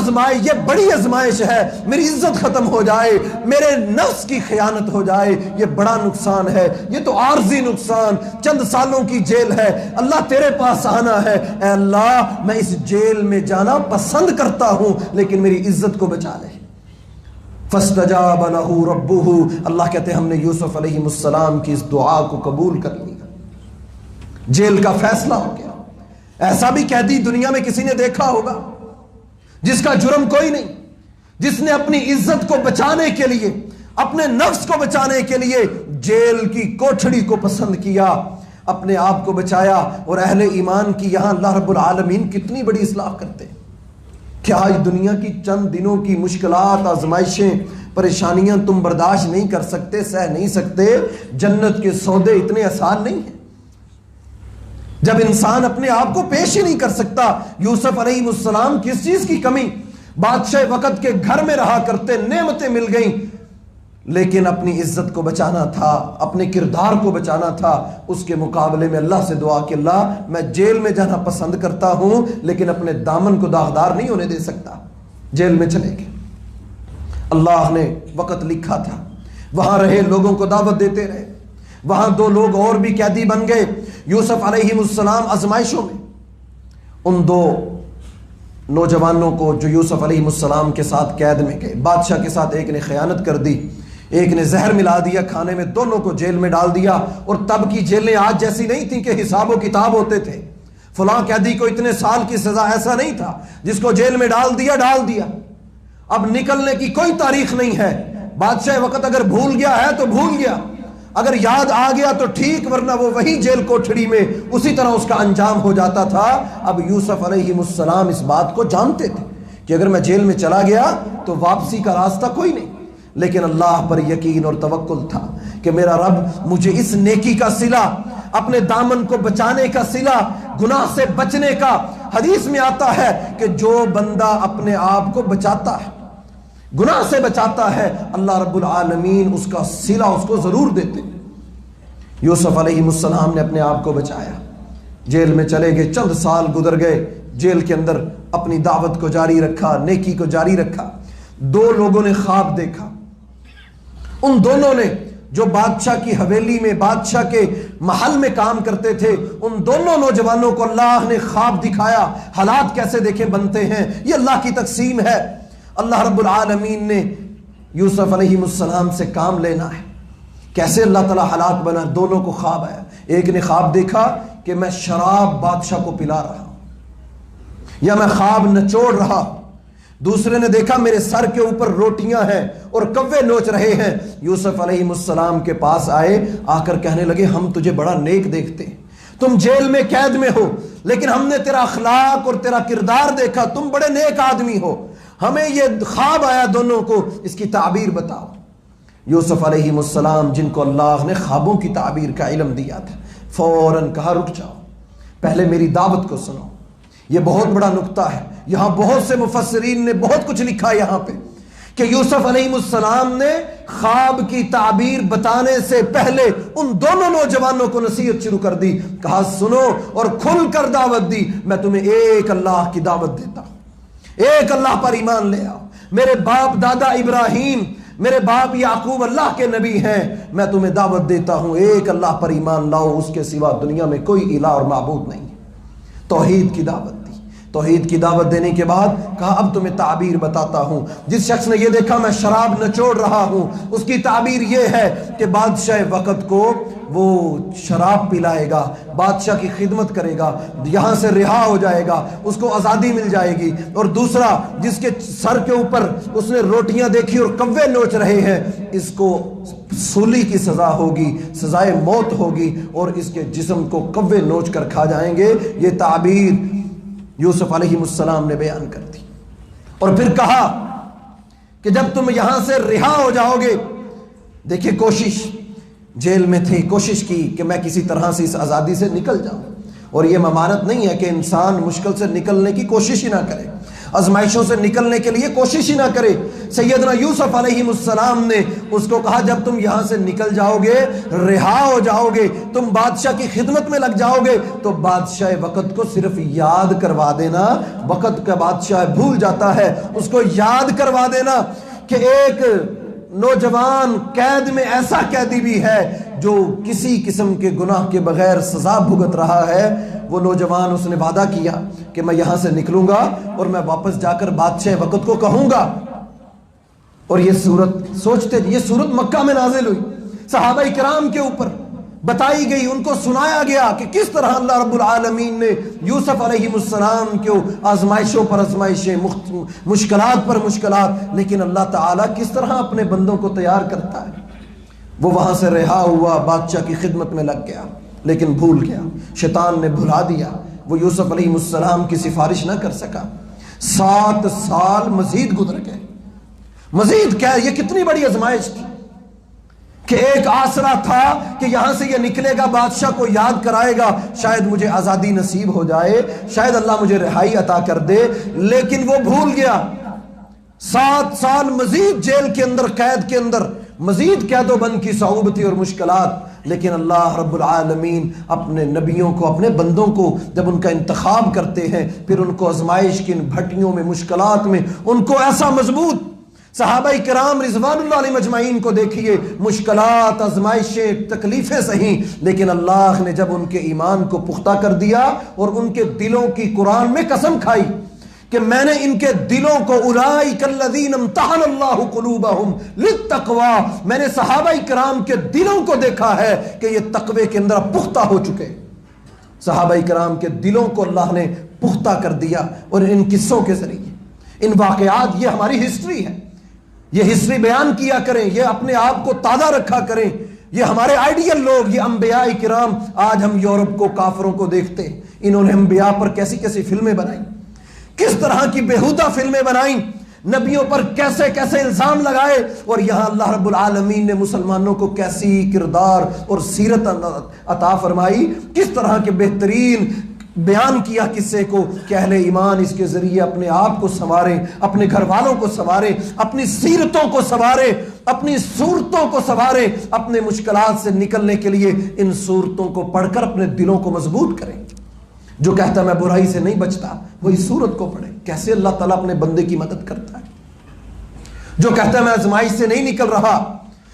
یہ بڑی آزمائش ہے، میری عزت ختم ہو جائے، میرے نفس کی خیانت ہو جائے، یہ بڑا نقصان ہے، یہ تو عارضی نقصان، چند سالوں کی جیل ہے، اللہ تیرے پاس آنا ہے، اے اللہ میں اس جیل میں جانا پسند کرتا ہوں لیکن میری عزت کو بچا لے۔ فاستجاب له ربه، اللہ کہتے ہیں ہم نے یوسف علیہ السلام کی اس دعا کو قبول کر لیا، جیل کا فیصلہ ہو گیا۔ ایسا بھی قیدی دنیا میں کسی نے دیکھا ہوگا جس کا جرم کوئی نہیں، جس نے اپنی عزت کو بچانے کے لیے، اپنے نفس کو بچانے کے لیے جیل کی کوٹھڑی کو پسند کیا، اپنے آپ کو بچایا۔ اور اہل ایمان کی یہاں اللہ رب العالمین کتنی بڑی اصلاح کرتے ہیں کہ آج دنیا کی چند دنوں کی مشکلات، آزمائشیں، پریشانیاں تم برداشت نہیں کر سکتے، سہ نہیں سکتے، جنت کے سودے اتنے آسان نہیں ہیں جب انسان اپنے آپ کو پیش ہی نہیں کر سکتا۔ یوسف علیہ السلام کس چیز کی کمی؟ بادشاہ وقت کے گھر میں رہا کرتے، نعمتیں مل گئیں، لیکن اپنی عزت کو بچانا تھا، اپنے کردار کو بچانا تھا۔ اس کے مقابلے میں اللہ سے دعا کہ اللہ میں جیل میں جانا پسند کرتا ہوں لیکن اپنے دامن کو داغدار نہیں ہونے دے سکتا، جیل میں چلے گئے۔ اللہ نے وقت لکھا تھا، وہاں رہے، لوگوں کو دعوت دیتے رہے، وہاں دو لوگ اور بھی قیدی بن گئے یوسف علیہ السلام آزمائشوں میں۔ ان دو نوجوانوں کو جو یوسف علیہ السلام کے ساتھ قید میں گئے، بادشاہ کے ساتھ ایک نے خیانت کر دی، ایک نے زہر ملا دیا کھانے میں، دونوں کو جیل میں ڈال دیا۔ اور تب کی جیلیں آج جیسی نہیں تھیں کہ حساب و کتاب ہوتے تھے، فلاں قیدی کو اتنے سال کی سزا، ایسا نہیں تھا، جس کو جیل میں ڈال دیا، اب نکلنے کی کوئی تاریخ نہیں ہے۔ بادشاہ وقت اگر بھول گیا ہے تو بھول گیا، اگر یاد آ گیا تو ٹھیک، ورنہ وہ وہی جیل کوٹھڑی میں اسی طرح اس کا انجام ہو جاتا تھا۔ اب یوسف علیہ السلام اس بات کو جانتے تھے کہ اگر میں جیل میں چلا گیا تو واپسی کا راستہ کوئی نہیں، لیکن اللہ پر یقین اور توکل تھا کہ میرا رب مجھے اس نیکی کا صلہ، اپنے دامن کو بچانے کا صلہ، گناہ سے بچنے کا۔ حدیث میں آتا ہے کہ جو بندہ اپنے آپ کو بچاتا ہے، گناہ سے بچاتا ہے، اللہ رب العالمین اس کا صلہ اس کو ضرور دیتے۔ یوسف علیہ السلام نے اپنے آپ کو بچایا، جیل میں چلے گئے، چند سال گزر گئے، جیل کے اندر اپنی دعوت کو جاری رکھا، نیکی کو جاری رکھا۔ دو لوگوں نے خواب دیکھا، ان دونوں نے جو بادشاہ کی حویلی میں، بادشاہ کے محل میں کام کرتے تھے، ان دونوں نوجوانوں کو اللہ نے خواب دکھایا۔ حالات کیسے دیکھیں بنتے ہیں، یہ اللہ کی تقسیم ہے۔ اللہ رب العالمین نے یوسف علیہ السلام سے کام لینا ہے۔ کیسے اللہ تعالیٰ حالات بنا، دونوں کو خواب آیا۔ ایک نے خواب دیکھا کہ میں شراب بادشاہ کو پلا رہا ہوں، یا میں خواب نچوڑ رہا ہوں۔ دوسرے نے دیکھا میرے سر کے اوپر روٹیاں ہیں اور کوے نوچ رہے ہیں۔ یوسف علیہ السلام کے پاس آئے، آ کر کہنے لگے ہم تجھے بڑا نیک دیکھتے ہیں، تم جیل میں قید میں ہو، لیکن ہم نے تیرا اخلاق اور تیرا کردار دیکھا، تم بڑے نیک آدمی ہو، ہمیں یہ خواب آیا دونوں کو، اس کی تعبیر بتاؤ۔ یوسف علیہ السلام جن کو اللہ نے خوابوں کی تعبیر کا علم دیا تھا، فوراً کہا رک جاؤ، پہلے میری دعوت کو سنو۔ یہ بہت بڑا نقطہ ہے، یہاں بہت سے مفسرین نے بہت کچھ لکھا یہاں پہ کہ یوسف علیہ السلام نے خواب کی تعبیر بتانے سے پہلے ان دونوں نوجوانوں کو نصیحت شروع کر دی، کہا سنو اور کھل کر دعوت دی، میں تمہیں ایک اللہ کی دعوت دیتا ہوں، ایک اللہ پر ایمان لے آؤ، میرے باپ دادا ابراہیم، میرے باپ یعقوب اللہ کے نبی ہیں، میں تمہیں دعوت دیتا ہوں ایک اللہ پر ایمان لاؤ، اس کے سوا دنیا میں کوئی الہ اور معبود نہیں ہے۔ توحید کی دعوت دی، توحید کی دعوت دینے کے بعد کہا اب تمہیں تعبیر بتاتا ہوں۔ جس شخص نے یہ دیکھا میں شراب نچوڑ رہا ہوں، اس کی تعبیر یہ ہے کہ بادشاہ وقت کو وہ شراب پلائے گا، بادشاہ کی خدمت کرے گا، یہاں سے رہا ہو جائے گا، اس کو آزادی مل جائے گی۔ اور دوسرا جس کے سر کے اوپر اس نے روٹیاں دیکھی اور کوے نوچ رہے ہیں، اس کو سولی کی سزا ہوگی، سزائے موت ہوگی، اور اس کے جسم کو کوے نوچ کر کھا جائیں گے۔ یہ تعبیر یوسف علیہ السلام نے بیان کر دی، اور پھر کہا کہ جب تم یہاں سے رہا ہو جاؤ گے، دیکھیں کوشش، جیل میں تھے، کوشش کی کہ میں کسی طرح سے اس آزادی سے نکل جاؤں، اور یہ ممانت نہیں ہے کہ انسان مشکل سے نکلنے کی کوشش ہی نہ کرے، آزمائشوں سے نکلنے کے لیے کوشش ہی نہ کرے۔ سیدنا یوسف علیہ السلام نے اس کو کہا جب تم یہاں سے نکل جاؤ گے، رہا ہو جاؤ گے، تم بادشاہ کی خدمت میں لگ جاؤ گے، تو بادشاہ وقت کو صرف یاد کروا دینا، وقت کا بادشاہ بھول جاتا ہے، اس کو یاد کروا دینا کہ ایک نوجوان قید میں ایسا قیدی بھی ہے جو کسی قسم کے گناہ کے بغیر سزا بھگت رہا ہے۔ وہ نوجوان اس نے وعدہ کیا کہ میں یہاں سے نکلوں گا اور میں واپس جا کر بادشاہ وقت کو کہوں گا۔ اور یہ صورت سوچتے، یہ صورت مکہ میں نازل ہوئی، صحابہ کرام کے اوپر بتائی گئی، ان کو سنایا گیا کہ کس طرح اللہ رب العالمین نے یوسف علیہ السلام کو آزمائشوں پر آزمائشیں، مشکلات پر مشکلات، لیکن اللہ تعالیٰ کس طرح اپنے بندوں کو تیار کرتا ہے۔ وہ وہاں سے رہا ہوا بادشاہ کی خدمت میں لگ گیا، لیکن بھول گیا، شیطان نے بھلا دیا، وہ یوسف علیہ السلام کی سفارش نہ کر سکا۔ 7 سال مزید گزر گئے، مزید کیا، یہ کتنی بڑی آزمائش تھی کہ ایک آسرا تھا کہ یہاں سے یہ نکلے گا، بادشاہ کو یاد کرائے گا، شاید مجھے آزادی نصیب ہو جائے، شاید اللہ مجھے رہائی عطا کر دے، لیکن وہ بھول گیا۔ 7 سال مزید جیل کے اندر، قید کے اندر، مزید قید و بند کی صعوبتیں اور مشکلات، لیکن اللہ رب العالمین اپنے نبیوں کو، اپنے بندوں کو جب ان کا انتخاب کرتے ہیں، پھر ان کو آزمائش کی ان بھٹیوں میں، مشکلات میں ان کو ایسا مضبوط، صحابہ کرام رضوان اللہ علیہ مجمعین کو دیکھیے، مشکلات، آزمائشیں، تکلیفیں سہیں، لیکن اللہ نے جب ان کے ایمان کو پختہ کر دیا اور ان کے دلوں کی قرآن میں قسم کھائی کہ میں نے ان کے دلوں کو اولئک الذین امتحن اللہ قلوبہم للتقوی، میں نے صحابہ کرام کے دلوں کو دیکھا ہے کہ یہ تقوی کے اندر پختہ ہو چکے۔ صحابہ کرام کے دلوں کو اللہ نے پختہ کر دیا، اور ان قصوں کے ذریعے، ان واقعات، یہ ہماری ہسٹری ہے، یہ ہسٹری بیان کیا کریں، یہ اپنے آپ کو تازہ رکھا کریں، یہ ہمارے آئیڈیل لوگ، یہ انبیاء کرام۔ آج ہم یورپ کو، کافروں کو دیکھتے، انہوں نے انبیاء پر کیسی کیسی فلمیں بنائی، کس طرح کی بیہودہ فلمیں بنائیں، نبیوں پر کیسے کیسے الزام لگائے، اور یہاں اللہ رب العالمین نے مسلمانوں کو کیسی کردار اور سیرت عطا فرمائی، کس طرح کے بہترین بیان کیا قصے کو کہ اہل ایمان اس کے ذریعے اپنے آپ کو سنواریں، اپنے گھر والوں کو سنواریں، اپنی سیرتوں کو سنواریں، اپنی صورتوں کو سنواریں، اپنے مشکلات سے نکلنے کے لیے ان صورتوں کو پڑھ کر اپنے دلوں کو مضبوط کریں۔ جو کہتا ہے میں برائی سے نہیں بچتا، وہی صورت کو پڑھے، کیسے اللہ تعالیٰ اپنے بندے کی مدد کرتا ہے۔ جو کہتا ہے میں آزمائش سے نہیں نکل رہا،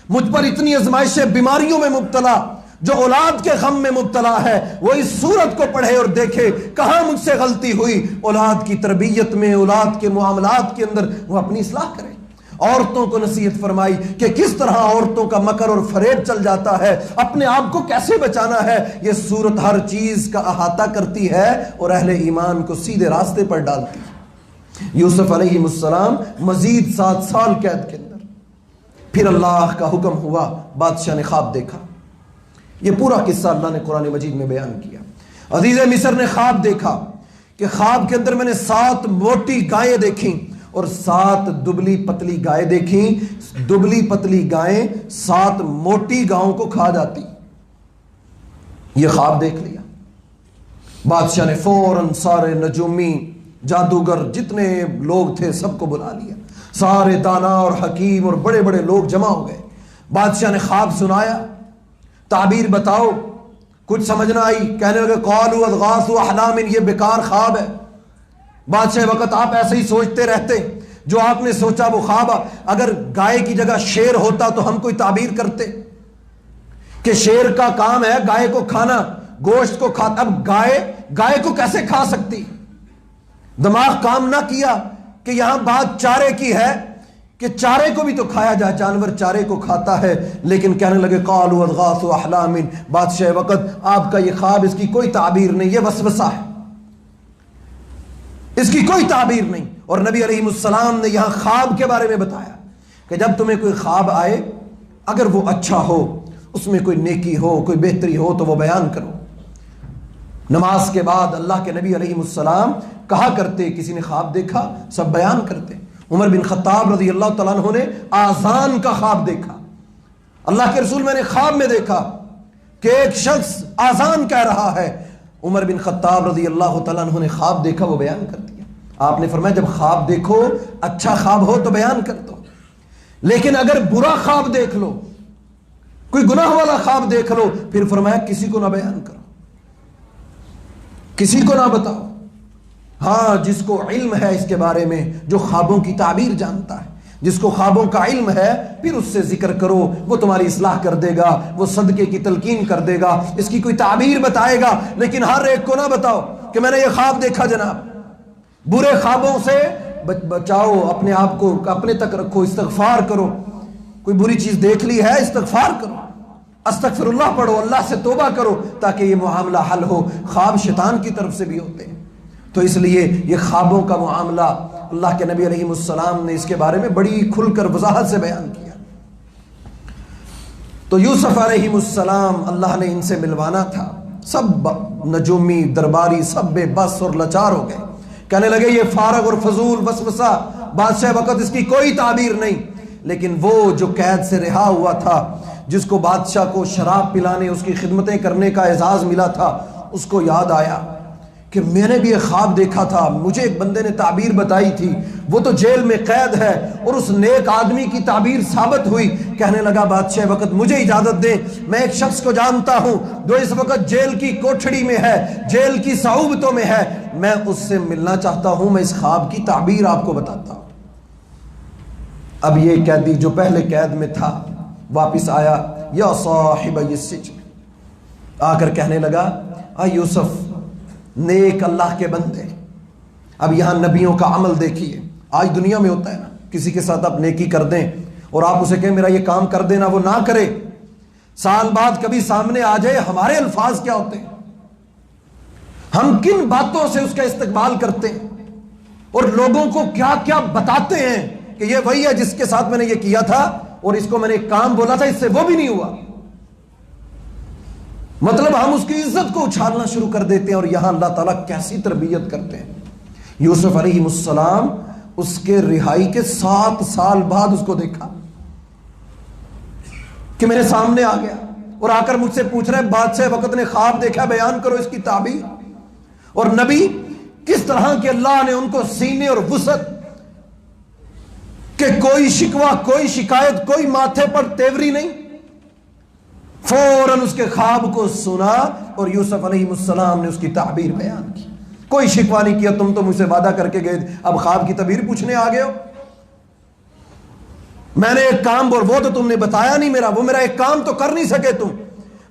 مجھ پر اتنی آزمائشیں، بیماریوں میں مبتلا، جو اولاد کے غم میں مبتلا ہے، وہ اس صورت کو پڑھے اور دیکھے کہاں مجھ سے غلطی ہوئی، اولاد کی تربیت میں، اولاد کے معاملات کے اندر وہ اپنی اصلاح کرے۔ عورتوں کو نصیحت فرمائی کہ کس طرح عورتوں کا مکر اور فریب چل جاتا ہے، اپنے آپ کو کیسے بچانا ہے۔ یہ صورت ہر چیز کا احاطہ کرتی ہے اور اہل ایمان کو سیدھے راستے پر ڈالتی ہے۔ یوسف علیہ السلام مزید 7 سال قید کے اندر، پھر اللہ کا حکم ہوا، بادشاہ نے خواب دیکھا۔ یہ پورا قصہ اللہ نے قرآن مجید میں بیان کیا۔ عزیز مصر نے خواب دیکھا کہ خواب کے اندر میں نے 7 موٹی گائیں دیکھیں اور 7 دبلی پتلی گائیں دیکھیں۔ دبلی پتلی گائیں 7 موٹی گاؤں کو کھا جاتی۔ یہ خواب دیکھ لیا بادشاہ نے، فوراً سارے نجومی، جادوگر، جتنے لوگ تھے سب کو بلا لیا، سارے دانا اور حکیم اور بڑے بڑے لوگ جمع ہو گئے۔ بادشاہ نے خواب سنایا، تعبیر بتاؤ، کچھ سمجھ نہ آئی، کہنے لگے قالوا اضغاث احلام، یہ بیکار خواب ہے۔ بادشاہ وقت آپ ایسے ہی سوچتے رہتے، جو آپ نے سوچا وہ خواب۔ اگر گائے کی جگہ شیر ہوتا تو ہم کوئی تعبیر کرتے کہ شیر کا کام ہے گائے کو کھانا، گوشت کو کھاتا، اب گائے کو کیسے کھا سکتی؟ دماغ کام نہ کیا کہ یہاں بات چارے کی ہے کہ چارے کو بھی تو کھایا جائے، جانور چارے کو کھاتا ہے، لیکن کہنے لگے قالوا اضغاث احلام۔ بادشاہ وقت آپ کا یہ خواب، اس کی کوئی تعبیر نہیں، یہ وسوسہ ہے، اس کی کوئی تعبیر نہیں۔ اور نبی علیہ السلام نے یہاں خواب کے بارے میں بتایا کہ جب تمہیں کوئی خواب آئے، اگر وہ اچھا ہو، اس میں کوئی نیکی ہو، کوئی بہتری ہو، تو وہ بیان کرو۔ نماز کے بعد اللہ کے نبی علیہ السلام کہا کرتے، کسی نے خواب دیکھا سب بیان کرتے۔ عمر بن خطاب رضی اللہ تعالیٰ عنہ نے آذان کا خواب دیکھا۔ اللہ کے رسول، میں نے خواب میں دیکھا کہ ایک شخص آذان کہہ رہا ہے۔ عمر بن خطاب رضی اللہ تعالیٰ عنہ نے خواب دیکھا، وہ بیان کر دیا۔ آپ نے فرمایا جب خواب دیکھو، اچھا خواب ہو تو بیان کر دو، لیکن اگر برا خواب دیکھ لو، کوئی گناہ والا خواب دیکھ لو، پھر فرمایا کسی کو نہ بیان کرو، کسی کو نہ بتاؤ۔ ہاں، جس کو علم ہے اس کے بارے میں، جو خوابوں کی تعبیر جانتا ہے، جس کو خوابوں کا علم ہے، پھر اس سے ذکر کرو، وہ تمہاری اصلاح کر دے گا، وہ صدقے کی تلقین کر دے گا، اس کی کوئی تعبیر بتائے گا، لیکن ہر ایک کو نہ بتاؤ کہ میں نے یہ خواب دیکھا جناب۔ برے خوابوں سے بچاؤ، اپنے آپ کو اپنے تک رکھو، استغفار کرو۔ کوئی بری چیز دیکھ لی ہے، استغفار کرو، استغفر اللہ پڑھو، اللہ سے توبہ کرو، تاکہ یہ معاملہ حل ہو۔ خواب شیطان کی طرف سے بھی ہوتے ہیں، تو اس لیے یہ خوابوں کا معاملہ اللہ کے نبی علیہ السلام نے اس کے بارے میں بڑی کھل کر وضاحت سے بیان کیا۔ تو یوسف علیہ السلام اللہ نے ان سے ملوانا تھا، سب نجومی درباری سب بے بس اور لاچار ہو گئے، کہنے لگے یہ فارغ اور فضول وسوسہ، بادشاہ وقت اس کی کوئی تعبیر نہیں۔ لیکن وہ جو قید سے رہا ہوا تھا، جس کو بادشاہ کو شراب پلانے، اس کی خدمتیں کرنے کا اعزاز ملا تھا، اس کو یاد آیا کہ میں نے بھی ایک خواب دیکھا تھا، مجھے ایک بندے نے تعبیر بتائی تھی، وہ تو جیل میں قید ہے، اور اس نیک آدمی کی تعبیر ثابت ہوئی۔ کہنے لگا بادشاہ وقت مجھے اجازت دیں، میں ایک شخص کو جانتا ہوں جو اس وقت جیل کی کوٹھڑی میں ہے، جیل کی صعوبتوں میں ہے، میں اس سے ملنا چاہتا ہوں، میں اس خواب کی تعبیر آپ کو بتاتا ہوں۔ اب یہ قیدی جو پہلے قید میں تھا واپس آیا، یا صاحب السجن، آ کر کہنے لگا آ یوسف، نیک اللہ کے بندے۔ اب یہاں نبیوں کا عمل دیکھیے، آج دنیا میں ہوتا ہے نا، کسی کے ساتھ آپ نیکی کر دیں اور آپ اسے کہیں میرا یہ کام کر دینا، وہ نہ کرے، سال بعد کبھی سامنے آ جائے، ہمارے الفاظ کیا ہوتے ہیں، ہم کن باتوں سے اس کا استقبال کرتے ہیں، اور لوگوں کو کیا کیا بتاتے ہیں کہ یہ وہی ہے جس کے ساتھ میں نے یہ کیا تھا، اور اس کو میں نے ایک کام بولا تھا، اس سے وہ بھی نہیں ہوا۔ مطلب ہم اس کی عزت کو اچھالنا شروع کر دیتے ہیں، اور یہاں اللہ تعالیٰ کیسی تربیت کرتے ہیں۔ یوسف علیہ السلام اس کے رہائی کے 7 سال بعد اس کو دیکھا کہ میرے سامنے آ گیا اور آ کر مجھ سے پوچھ رہے بادشاہ وقت نے خواب دیکھا، بیان کرو اس کی تعبیر۔ اور نبی کس طرح کہ اللہ نے ان کو سینے اور وسعت کہ کوئی شکوہ، کوئی شکایت، کوئی ماتھے پر تیوری نہیں، فوراً اس کے خواب کو سنا اور یوسف علیہ السلام نے اس کی تعبیر بیان کی۔ کوئی شکوہ نہیں کیا تم تو مجھ سے وعدہ کر کے گئے، اب خواب کی تعبیر پوچھنے آ گئے ہو۔ میں نے ایک کام اور وہ تو تم نے بتایا نہیں، میرا ایک کام تو کر نہیں سکے تم،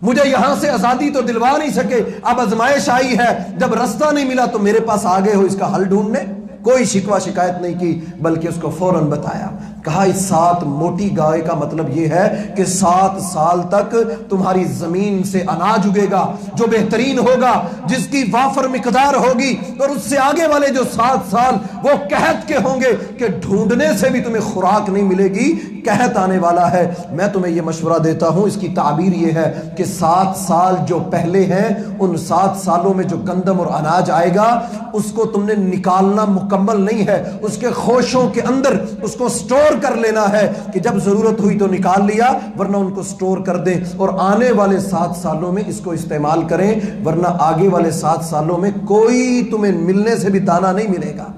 مجھے یہاں سے آزادی تو دلوا نہیں سکے، اب آزمائش آئی ہے، جب رستہ نہیں ملا تو میرے پاس آ گئے ہو اس کا حل ڈھونڈنے۔ کوئی شکوہ شکایت نہیں کی بلکہ اس کو فوراً بتایا، کہا اس 7 موٹی گائے کا مطلب یہ ہے کہ 7 سال تک تمہاری زمین سے اناج اگے گا جو بہترین ہوگا، جس کی وافر مقدار ہوگی، اور اس سے آگے والے جو 7 سال وہ قحط کے ہوں گے کہ ڈھونڈنے سے بھی تمہیں خوراک نہیں ملے گی، قحط آنے والا ہے۔ میں تمہیں یہ مشورہ دیتا ہوں، اس کی تعبیر یہ ہے کہ 7 سال جو پہلے ہیں ان 7 سالوں میں جو گندم اور اناج آئے گا اس کو تم نے نکالنا مکمل نہیں ہے، اس کے خوشوں کے اندر اس کو سٹور کر لینا ہے کہ جب ضرورت ہوئی تو نکال لیا، ورنہ ان کو سٹور کر دیں اور آنے والے 7 سالوں میں اس کو استعمال کریں، ورنہ آگے والے 7 سالوں میں کوئی تمہیں ملنے سے بھی دانہ نہیں ملے گا۔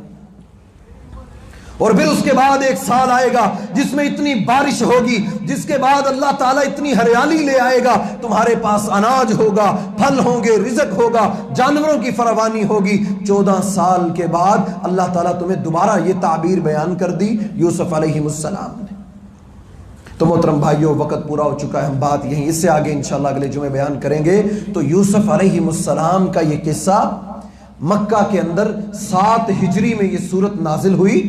اور پھر اس کے بعد 1 سال آئے گا جس میں اتنی بارش ہوگی، جس کے بعد اللہ تعالیٰ اتنی ہریالی لے آئے گا، تمہارے پاس اناج ہوگا، پھل ہوں گے، رزق ہوگا، جانوروں کی فراوانی ہوگی۔ 14 سال کے بعد اللہ تعالیٰ تمہیں دوبارہ یہ تعبیر بیان کر دی یوسف علیہ السلام نے۔ تو محترم بھائیوں، وقت پورا ہو چکا ہے، ہم بات یہیں اس سے آگے انشاءاللہ اگلے جمعے بیان کریں گے۔ تو یوسف علیہ السلام کا یہ قصہ مکہ کے اندر 7 ہجری میں یہ صورت نازل ہوئی،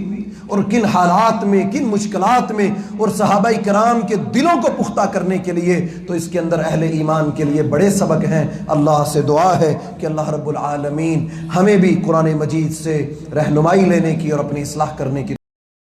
اور کن حالات میں، کن مشکلات میں، اور صحابہ کرام کے دلوں کو پختہ کرنے کے لیے، تو اس کے اندر اہل ایمان کے لیے بڑے سبق ہیں۔ اللہ سے دعا ہے کہ اللہ رب العالمین ہمیں بھی قرآن مجید سے رہنمائی لینے کی اور اپنی اصلاح کرنے کی